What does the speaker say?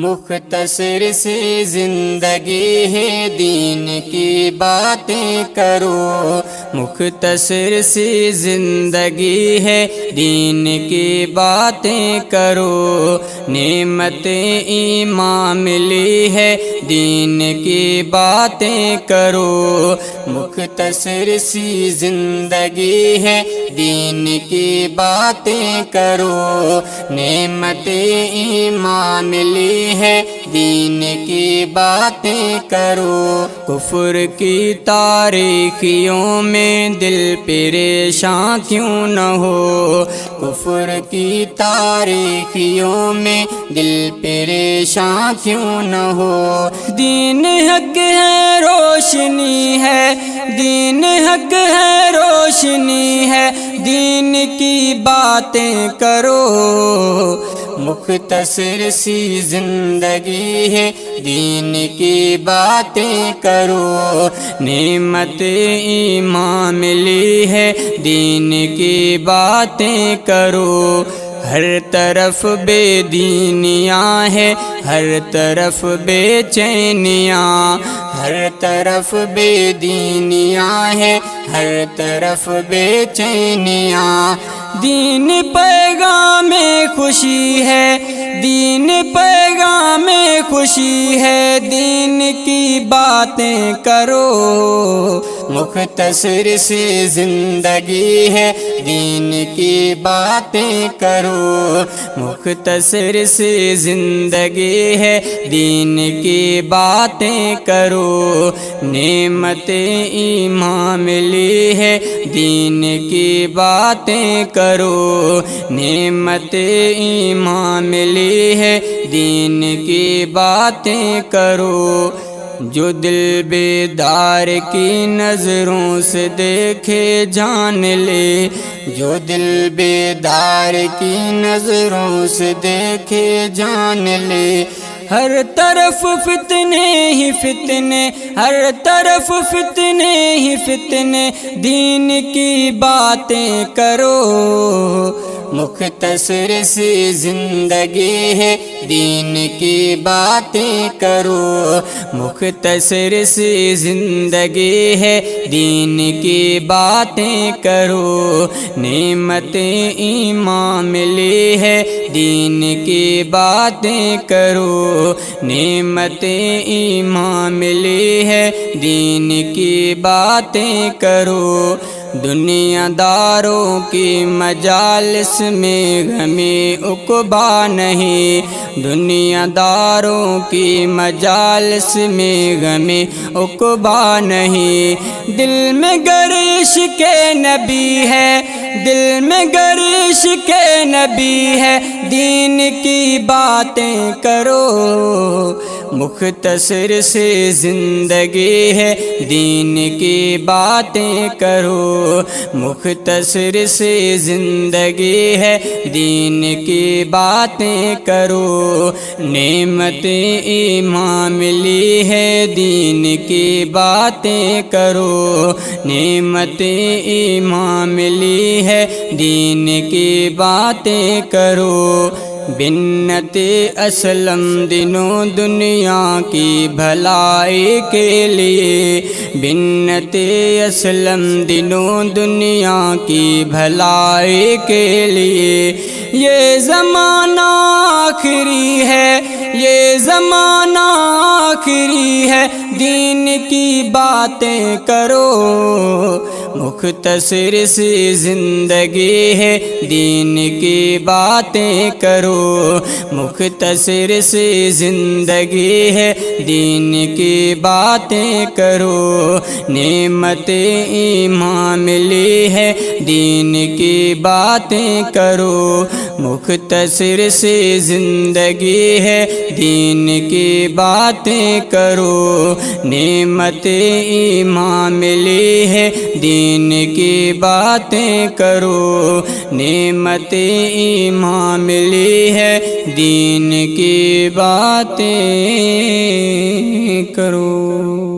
مختصر سی زندگی ہے دین کی باتیں کرو، مختصر سی زندگی ہے دین کی باتیں کرو، نعمت ایمان ملی ہے دین کی باتیں کرو، مختصر سی زندگی ہے دین کی باتیں کرو، نعمت ایمان ملی ہے دین کی باتیں کرو، کفر کی تاریخیوں میں دل پریشان کیوں نہ ہو، کفر کی تاریخیوں میں دل پریشان کیوں نہ ہو، دین حق ہے روشنی ہے، دین حق ہے روشنی ہے، دین کی باتیں کرو، مختصر سی زندگی ہے دین کی باتیں کرو، نعمت ایمان ملی ہے دین کی باتیں کرو، ہر طرف بے دینیاں ہے، ہر طرف بے چینیاں، ہر طرف بے دینیاں ہے، ہر طرف بے چینیاں، دین پیغام خوشی ہے، دین پیغام خوشی ہے، دین کی باتیں کرو، مختصر سی زندگی ہے دین کی باتیں کرو، مختصر سی زندگی ہے دین کی باتیں کرو، نعمت ایمان ملی ہے دین کی باتیں کرو، نعمت ایمان ملی ہے دین کی باتیں کرو، جو دل بیدار کی نظروں سے دیکھے جان لے، جو دل بیدار کی نظروں سے دیکھے جان لے، ہر طرف فتنے ہی فتنے، ہر طرف فتنے ہی فتنے، دین کی باتیں کرو، مختصر سی زندگی ہے دین کی باتیں کرو، مختصر سی زندگی ہے دین کی باتیں کرو، نعمت ایمان ملی ہے دین کی باتیں کرو، نعمت ایمان ملی ہے دین کی باتیں کرو، دنیا داروں کی مجالس میں غمی عقبیٰ نہیں، دنیا داروں کی مجالس میں غمی عقبیٰ نہیں، دل میں گر عشق نبی ہے، دل میں گر عشق نبی ہے، دین کی باتیں کرو، مختصر سی زندگی ہے دین کی باتیں کرو، مختصر سی زندگی ہے دین کی باتیں کرو، نعمت ایمان ملی ہے دین کی باتیں کرو، نعمت ایمان ملی ہے دین کی باتیں کرو، بنت اسلم دنوں دنیا کی بھلائی کے لیے، بنت اسلم دنوں دنیا کی بھلائی کے لیے، یہ زمانہ آخری ہے، یہ زمانہ آخری ہے، دین کی باتیں کرو، مختصر سی زندگی ہے دین کی باتیں کرو، مختصر سی زندگی ہے دین کی باتیں کرو، نعمت ایمان ملی ہے دین کی باتیں کرو، مختصر سی زندگی ہے دین کی باتیں کرو، نعمت ایمان ملی ہے دین کی باتیں کرو، نعمت ایمان ملی ہے دین کی باتیں کرو۔